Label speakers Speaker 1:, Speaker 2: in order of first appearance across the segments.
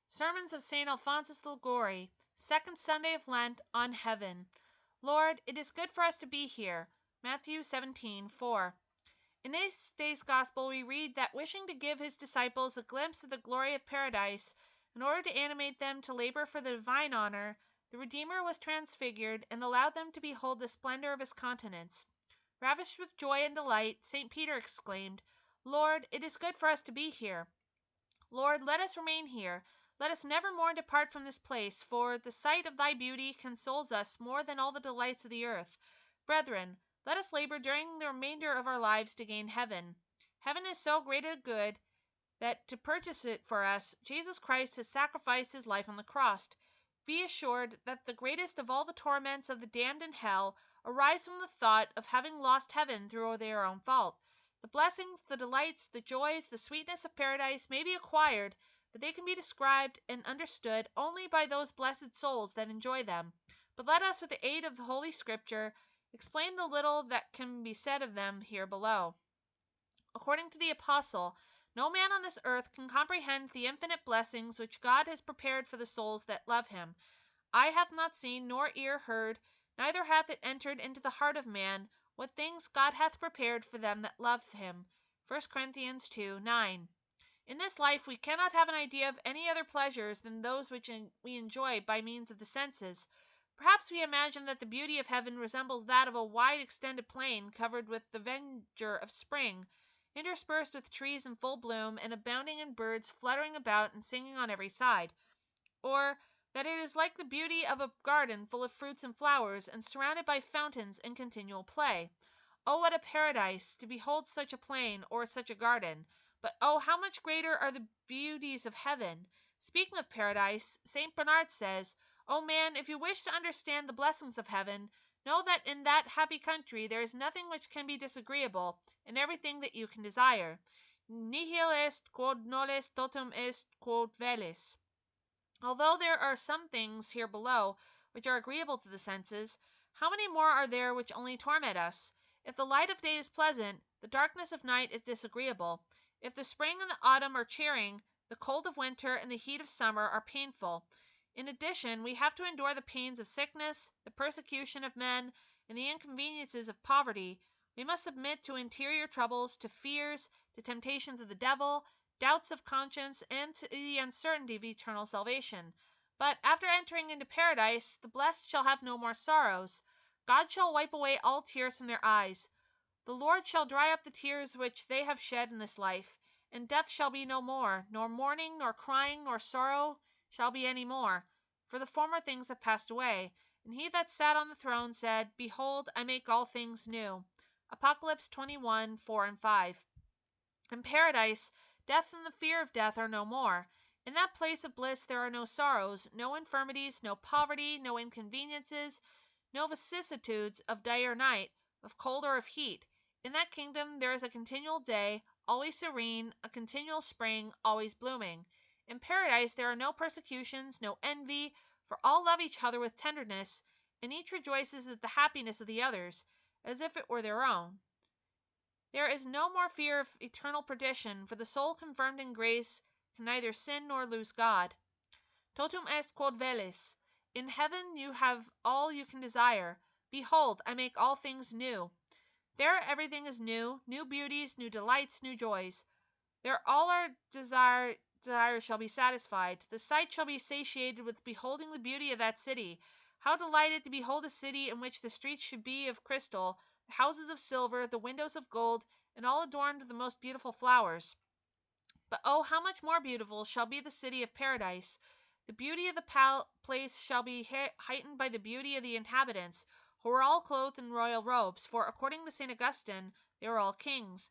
Speaker 1: Sermons of St. Alphonsus Liguori, Second Sunday of Lent, on Heaven. Lord, it is good for us to be here. Matthew 17:4. In this day's Gospel, we read that wishing to give his disciples a glimpse of the glory of paradise, in order to animate them to labor for the divine honor, the Redeemer was transfigured and allowed them to behold the splendor of his countenance. Ravished with joy and delight, St. Peter exclaimed, "Lord, it is good for us to be here. Lord, let us remain here. Let us never more depart from this place, for the sight of thy beauty consoles us more than all the delights of the earth. Brethren, let us labor during the remainder of our lives to gain heaven. Heaven is so great a good that to purchase it for us, Jesus Christ has sacrificed his life on the cross. Be assured that the greatest of all the torments of the damned in hell arise from the thought of having lost heaven through their own fault. The blessings, the delights, the joys, the sweetness of paradise may be acquired, but they can be described and understood only by those blessed souls that enjoy them. But let us, with the aid of the Holy Scripture, explain the little that can be said of them here below. According to the Apostle, no man on this earth can comprehend the infinite blessings which God has prepared for the souls that love him. Eye hath not seen, nor ear heard, neither hath it entered into the heart of man, what things God hath prepared for them that love him. 1 Corinthians 2:9. In this life we cannot have an idea of any other pleasures than those which we enjoy by means of the senses. Perhaps we imagine that the beauty of heaven resembles that of a wide extended plain covered with the verdure of spring, interspersed with trees in full bloom, and abounding in birds fluttering about and singing on every side. Or that it is like the beauty of a garden full of fruits and flowers, and surrounded by fountains in continual play. Oh, what a paradise to behold such a plain or such a garden! But oh, how much greater are the beauties of heaven! Speaking of paradise, St. Bernard says, "O man, if you wish to understand the blessings of heaven, know that in that happy country there is nothing which can be disagreeable, and everything that you can desire. Nihil est quod nolles totum est quod velis." Although there are some things here below which are agreeable to the senses, how many more are there which only torment us? If the light of day is pleasant, the darkness of night is disagreeable. If the spring and the autumn are cheering, the cold of winter and the heat of summer are painful. In addition, we have to endure the pains of sickness, the persecution of men, and the inconveniences of poverty. We must submit to interior troubles, to fears, to temptations of the devil, doubts of conscience, and to the uncertainty of eternal salvation. But after entering into paradise, the blessed shall have no more sorrows. God shall wipe away all tears from their eyes. The Lord shall dry up the tears which they have shed in this life, and death shall be no more, nor mourning, nor crying, nor sorrow shall be any more, for the former things have passed away. And he that sat on the throne said, "Behold, I make all things new." Apocalypse 21:4-5. In paradise, death and the fear of death are no more. In that place of bliss there are no sorrows, no infirmities, no poverty, no inconveniences, no vicissitudes of day or night, of cold or of heat. In that kingdom there is a continual day, always serene, a continual spring, always blooming. In paradise there are no persecutions, no envy, for all love each other with tenderness, and each rejoices at the happiness of the others, as if it were their own. There is no more fear of eternal perdition, for the soul confirmed in grace can neither sin nor lose God. Totum est quod velis. In heaven you have all you can desire. Behold, I make all things new. There everything is new, new beauties, new delights, new joys. There all our desires shall be satisfied. The sight shall be satiated with beholding the beauty of that city. How delighted to behold a city in which the streets should be of crystal, the houses of silver, the windows of gold, and all adorned with the most beautiful flowers. But oh, how much more beautiful shall be the city of paradise! The beauty of the place shall be heightened by the beauty of the inhabitants, who are all clothed in royal robes, for, according to St. Augustine, they are all kings.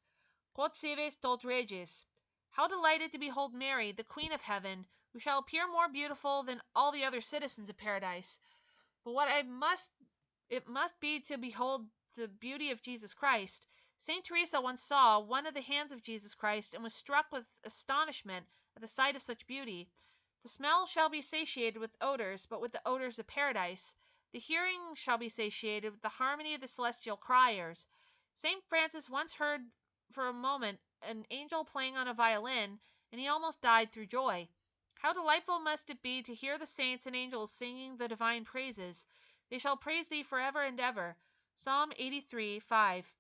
Speaker 1: Quod seves tot regis. How delighted to behold Mary, the Queen of Heaven, who shall appear more beautiful than all the other citizens of paradise. But it must be to behold the beauty of Jesus Christ. Saint Teresa once saw one of the hands of Jesus Christ, and was struck with astonishment at the sight of such beauty. The smell shall be satiated with odors, but with the odors of paradise. The hearing shall be satiated with the harmony of the celestial choirs. Saint Francis once heard for a moment an angel playing on a violin, and he almost died through joy. How delightful must it be to hear the saints and angels singing the divine praises. They shall praise thee forever and ever. Psalm 83, 5.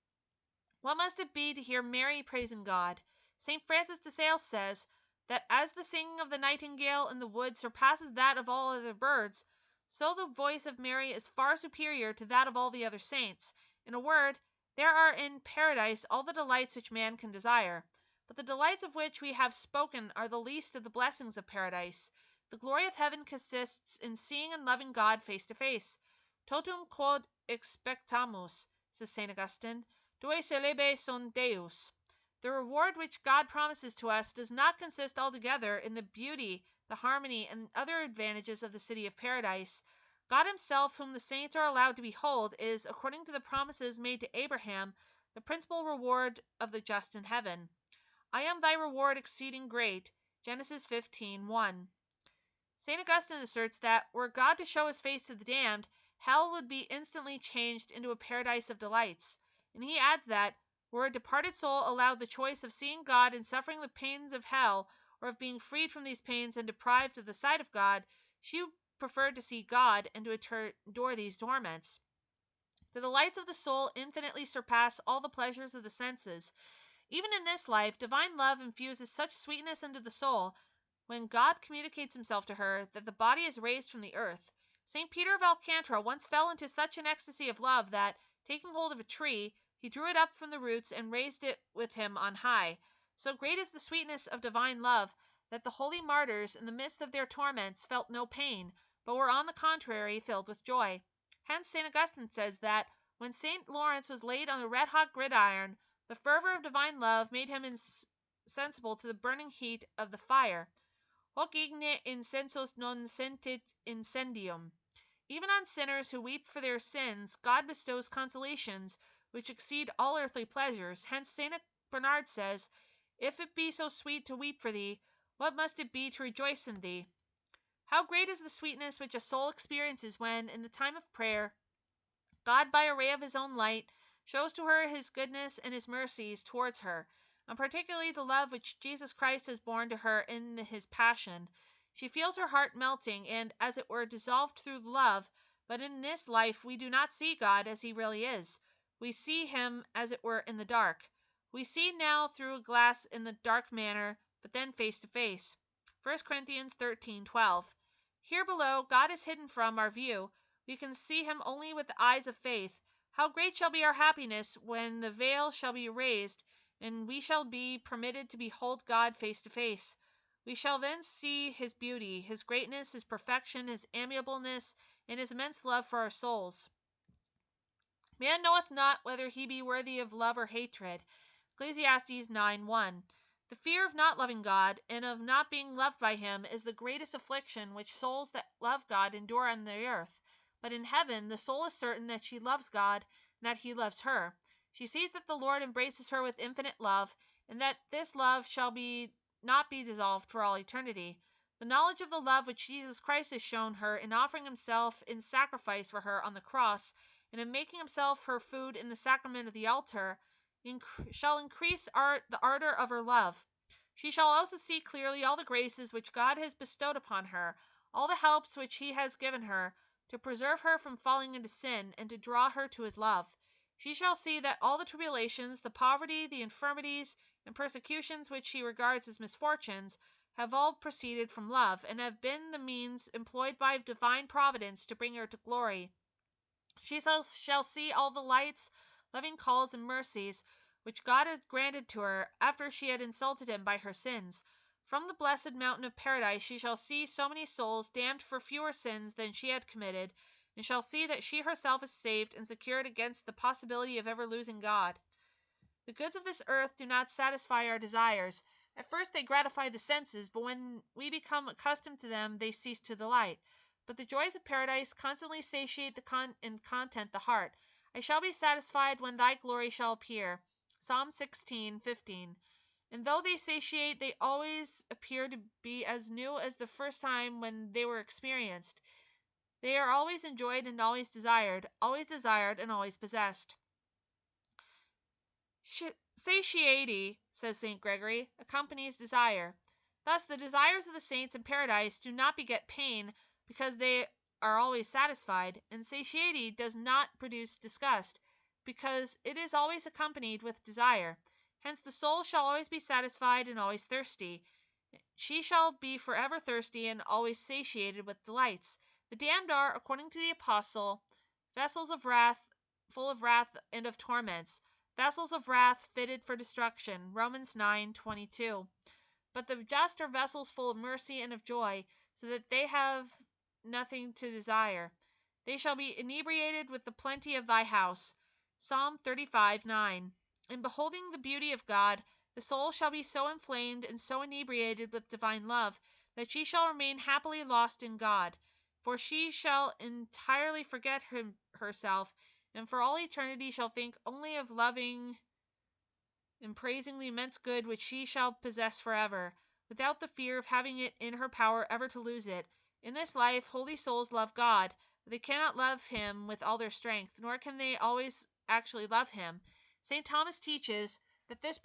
Speaker 1: What must it be to hear Mary praising God? St. Francis de Sales says that as the singing of the nightingale in the wood surpasses that of all other birds, so the voice of Mary is far superior to that of all the other saints. In a word, there are in paradise all the delights which man can desire. But the delights of which we have spoken are the least of the blessings of paradise. The glory of heaven consists in seeing and loving God face to face. Totum quod expectamus, says St. Augustine, due celebe sunt Deus. The reward which God promises to us does not consist altogether in the beauty, the harmony, and other advantages of the city of paradise. God himself, whom the saints are allowed to behold, is, according to the promises made to Abraham, the principal reward of the just in heaven. I am thy reward exceeding great. Genesis 15:1. St. Augustine asserts that, were God to show his face to the damned, hell would be instantly changed into a paradise of delights. And he adds that, were a departed soul allowed the choice of seeing God and suffering the pains of hell, or of being freed from these pains and deprived of the sight of God, she preferred to see God and to endure these torments. The delights of the soul infinitely surpass all the pleasures of the senses. Even in this life, divine love infuses such sweetness into the soul, when God communicates himself to her, that the body is raised from the earth. St. Peter of Alcantara once fell into such an ecstasy of love that, taking hold of a tree, he drew it up from the roots and raised it with him on high. So great is the sweetness of divine love, that the holy martyrs, in the midst of their torments, felt no pain, but were on the contrary filled with joy. Hence St. Augustine says that, when St. Lawrence was laid on a red-hot gridiron, the fervor of divine love made him insensible to the burning heat of the fire. Hoc igne incensus non sentit incendium. Even on sinners who weep for their sins, God bestows consolations which exceed all earthly pleasures. Hence St. Bernard says, if it be so sweet to weep for thee, what must it be to rejoice in thee? How great is the sweetness which a soul experiences when, in the time of prayer, God, by a ray of his own light, shows to her his goodness and his mercies towards her, and particularly the love which Jesus Christ has borne to her in his passion. She feels her heart melting and, as it were, dissolved through love, but in this life we do not see God as he really is. We see him, as it were, in the dark. We see now through a glass in the dark manner, but then face to face. 1 Corinthians 13:12. Here below, God is hidden from our view. We can see him only with the eyes of faith. How great shall be our happiness when the veil shall be raised, and we shall be permitted to behold God face to face. We shall then see his beauty, his greatness, his perfection, his amiableness, and his immense love for our souls. Man knoweth not whether he be worthy of love or hatred. Ecclesiastes 9:1. The fear of not loving God, and of not being loved by him, is the greatest affliction which souls that love God endure on the earth. But in heaven, the soul is certain that she loves God, and that he loves her. She sees that the Lord embraces her with infinite love, and that this love shall not be dissolved for all eternity. The knowledge of the love which Jesus Christ has shown her in offering himself in sacrifice for her on the cross, and in making himself her food in the sacrament of the altar, shall increase the ardor of her love. She shall also see clearly all the graces which God has bestowed upon her, all the helps which he has given her, to preserve her from falling into sin, and to draw her to his love. She shall see that all the tribulations, the poverty, the infirmities, and persecutions which she regards as misfortunes, have all proceeded from love, and have been the means employed by divine providence to bring her to glory. She shall see all the lights, loving calls, and mercies which God had granted to her after she had insulted him by her sins. From the blessed mountain of paradise she shall see so many souls damned for fewer sins than she had committed, and shall see that she herself is saved and secured against the possibility of ever losing God. The goods of this earth do not satisfy our desires. At first they gratify the senses, but when we become accustomed to them they cease to delight. But the joys of paradise constantly satiate and content the heart. I shall be satisfied when thy glory shall appear. Psalm 16:15. And though they satiate, they always appear to be as new as the first time when they were experienced. They are always enjoyed and always desired and always possessed. Satiety, says St. Gregory, accompanies desire. Thus, the desires of the saints in paradise do not beget pain, because they are always satisfied, and satiety does not produce disgust, because it is always accompanied with desire. Hence the soul shall always be satisfied and always thirsty. She shall be forever thirsty and always satiated with delights. The damned are, according to the apostle, vessels of wrath, full of wrath and of torments, vessels of wrath fitted for destruction. Romans 9:22. But the just are vessels full of mercy and of joy, so that they have nothing to desire. They shall be inebriated with the plenty of thy house. Psalm 35:9. In beholding the beauty of God, the soul shall be so inflamed and so inebriated with divine love that she shall remain happily lost in God, for she shall entirely forget herself, and for all eternity shall think only of loving and praising the immense good which she shall possess forever, without the fear of having it in her power ever to lose it. In this life, holy souls love God, but they cannot love him with all their strength, nor can they always actually love him. St. Thomas teaches that this